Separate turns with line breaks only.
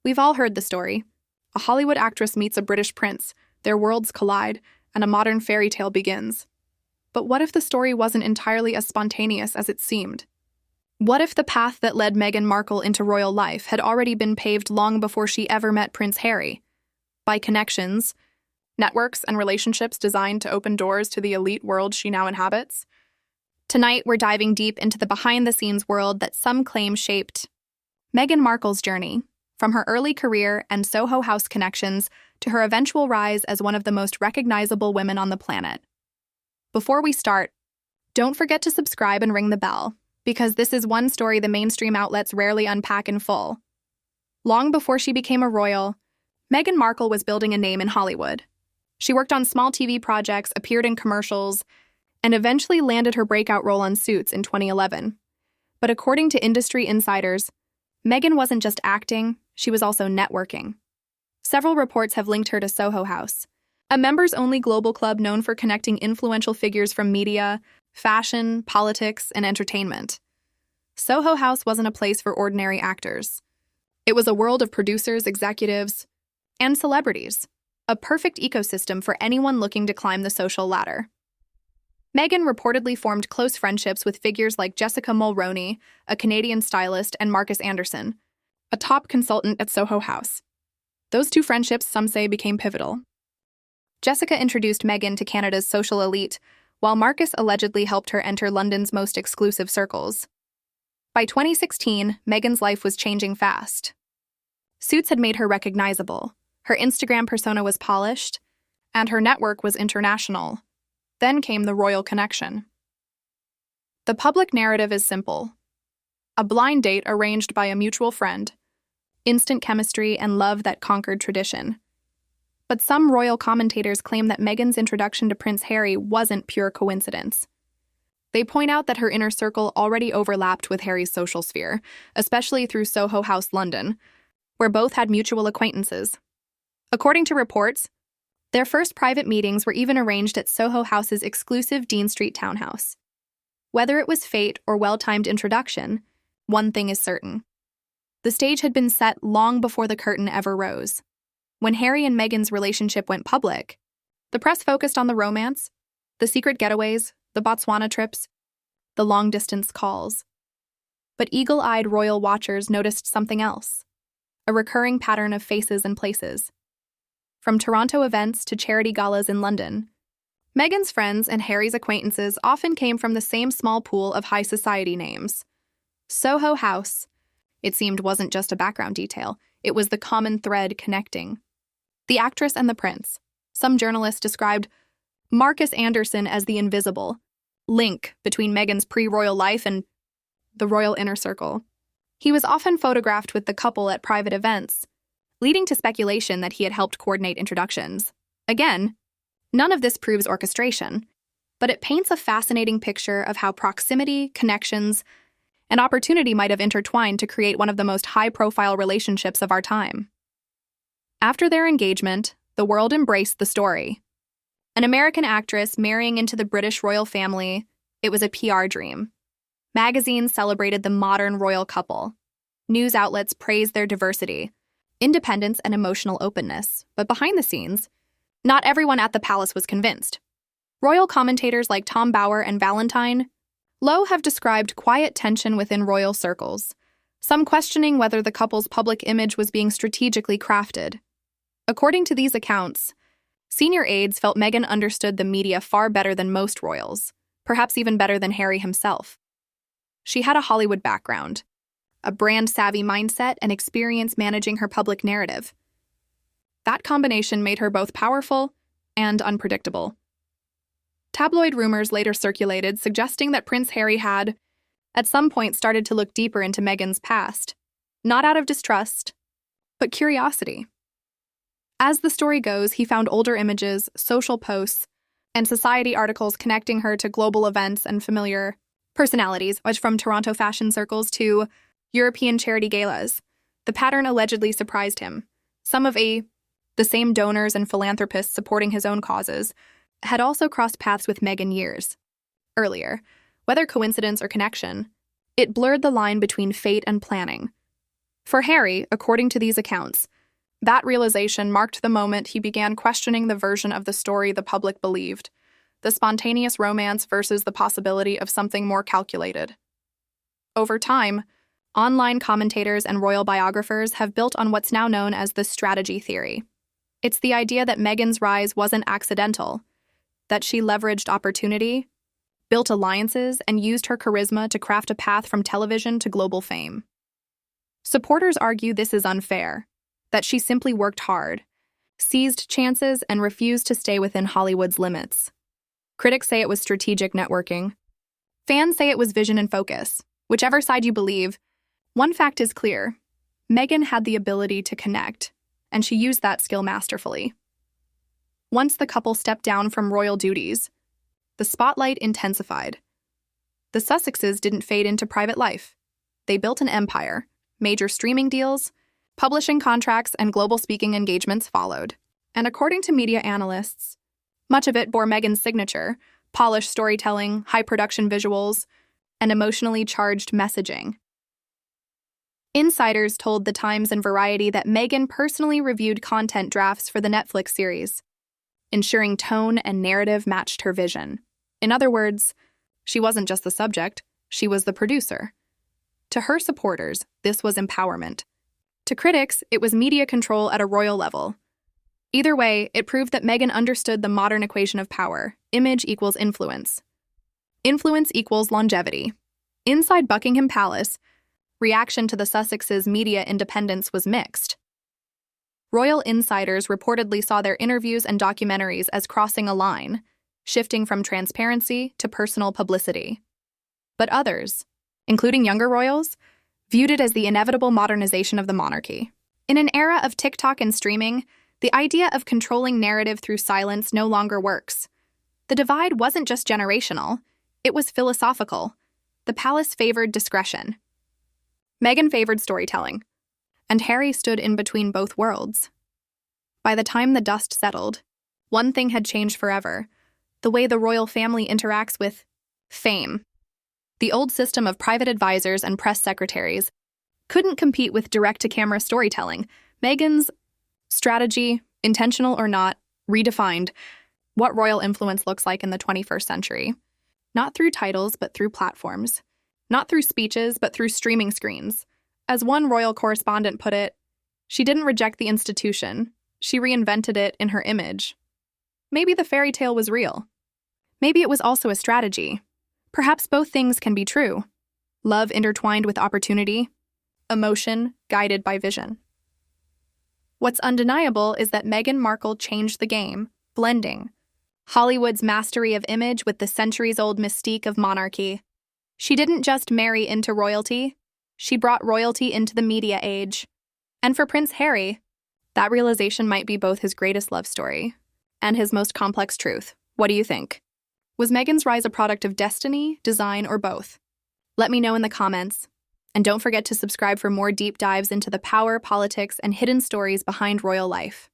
We've all heard the story. A Hollywood actress meets a British prince, their worlds collide, and a modern fairy tale begins. But what if the story wasn't entirely as spontaneous as it seemed? What if the path that led Meghan Markle into royal life had already been paved long before she ever met Prince Harry? By connections, networks, and relationships designed to open doors to the elite world she now inhabits? Tonight, we're diving deep into the behind-the-scenes world that some claim shaped Meghan Markle's journey, from her early career and Soho House connections to her eventual rise as one of the most recognizable women on the planet. Before we start, don't forget to subscribe and ring the bell, because this is one story the mainstream outlets rarely unpack in full. Long before she became a royal, Meghan Markle was building a name in Hollywood. She worked on small TV projects, appeared in commercials, and eventually landed her breakout role on Suits in 2011. But according to industry insiders, Meghan wasn't just acting, she was also networking. Several reports have linked her to Soho House, a members-only global club known for connecting influential figures from media, fashion, politics, and entertainment. Soho House wasn't a place for ordinary actors. It was a world of producers, executives, and celebrities, a perfect ecosystem for anyone looking to climb the social ladder. Meghan reportedly formed close friendships with figures like Jessica Mulroney, a Canadian stylist, and Marcus Anderson, a top consultant at Soho House. Those two friendships, some say, became pivotal. Jessica introduced Meghan to Canada's social elite, while Marcus allegedly helped her enter London's most exclusive circles. By 2016, Meghan's life was changing fast. Suits had made her recognizable, her Instagram persona was polished, and her network was international. Then came the royal connection. The public narrative is simple. A blind date arranged by a mutual friend, instant chemistry and love that conquered tradition. But some royal commentators claim that Meghan's introduction to Prince Harry wasn't pure coincidence. They point out that her inner circle already overlapped with Harry's social sphere, especially through Soho House London, where both had mutual acquaintances. According to reports, their first private meetings were even arranged at Soho House's exclusive Dean Street townhouse. Whether it was fate or well-timed introduction, one thing is certain. The stage had been set long before the curtain ever rose. When Harry and Meghan's relationship went public, the press focused on the romance, the secret getaways, the Botswana trips, the long-distance calls. But eagle-eyed royal watchers noticed something else, a recurring pattern of faces and places. From Toronto events to charity galas in London, Meghan's friends and Harry's acquaintances often came from the same small pool of high society names. Soho House, it seemed, wasn't just a background detail, it was the common thread connecting. The actress and the prince. Some journalists described Marcus Anderson as the invisible link between Meghan's pre-royal life and the royal inner circle. He was often photographed with the couple at private events, leading to speculation that he had helped coordinate introductions. Again, none of this proves orchestration, but it paints a fascinating picture of how proximity, connections, and opportunity might have intertwined to create one of the most high-profile relationships of our time. After their engagement, the world embraced the story. An American actress marrying into the British royal family, it was a PR dream. Magazines celebrated the modern royal couple. News outlets praised their diversity, independence, and emotional openness. But behind the scenes, not everyone at the palace was convinced. Royal commentators like Tom Bauer and Valentine Lowe have described quiet tension within royal circles, some questioning whether the couple's public image was being strategically crafted. According to these accounts, senior aides felt Meghan understood the media far better than most royals, perhaps even better than Harry himself. She had a Hollywood background, a brand-savvy mindset, and experience managing her public narrative. That combination made her both powerful and unpredictable. Tabloid rumors later circulated suggesting that Prince Harry had, at some point, started to look deeper into Meghan's past, not out of distrust, but curiosity. As the story goes, he found older images, social posts, and society articles connecting her to global events and familiar personalities, from Toronto fashion circles to European charity galas. The pattern allegedly surprised him. Some of the same donors and philanthropists supporting his own causes had also crossed paths with Meghan years earlier. Whether coincidence or connection, it blurred the line between fate and planning. For Harry, according to these accounts, that realization marked the moment he began questioning the version of the story the public believed, the spontaneous romance versus the possibility of something more calculated. Over time, online commentators and royal biographers have built on what's now known as the strategy theory. It's the idea that Meghan's rise wasn't accidental, that she leveraged opportunity, built alliances, and used her charisma to craft a path from television to global fame. Supporters argue this is unfair, that she simply worked hard, seized chances, and refused to stay within Hollywood's limits. Critics say it was strategic networking. Fans say it was vision and focus. Whichever side you believe, one fact is clear. Meghan had the ability to connect, and she used that skill masterfully. Once the couple stepped down from royal duties, the spotlight intensified. The Sussexes didn't fade into private life. They built an empire. Major streaming deals, publishing contracts, and global speaking engagements followed. And according to media analysts, much of it bore Meghan's signature: polished storytelling, high production visuals, and emotionally charged messaging. Insiders told The Times and Variety that Meghan personally reviewed content drafts for the Netflix series, ensuring tone and narrative matched her vision. In other words, she wasn't just the subject, she was the producer. To her supporters, this was empowerment. To critics, it was media control at a royal level. Either way, it proved that Meghan understood the modern equation of power: image equals influence. Influence equals longevity. Inside Buckingham Palace, reaction to the Sussexes' media independence was mixed. Royal insiders reportedly saw their interviews and documentaries as crossing a line, shifting from transparency to personal publicity. But others, including younger royals, viewed it as the inevitable modernization of the monarchy. In an era of TikTok and streaming, the idea of controlling narrative through silence no longer works. The divide wasn't just generational, it was philosophical. The palace favored discretion. Meghan favored storytelling, and Harry stood in between both worlds. By the time the dust settled, one thing had changed forever: the way the royal family interacts with fame. The old system of private advisors and press secretaries couldn't compete with direct-to-camera storytelling. Meghan's strategy, intentional or not, redefined what royal influence looks like in the 21st century. Not through titles, but through platforms. Not through speeches, but through streaming screens. As one royal correspondent put it, she didn't reject the institution, she reinvented it in her image. Maybe the fairy tale was real. Maybe it was also a strategy. Perhaps both things can be true. Love intertwined with opportunity, emotion guided by vision. What's undeniable is that Meghan Markle changed the game, blending Hollywood's mastery of image with the centuries-old mystique of monarchy. She didn't just marry into royalty, she brought royalty into the media age. And for Prince Harry, that realization might be both his greatest love story and his most complex truth. What do you think? Was Meghan's rise a product of destiny, design, or both? Let me know in the comments. And don't forget to subscribe for more deep dives into the power, politics, and hidden stories behind royal life.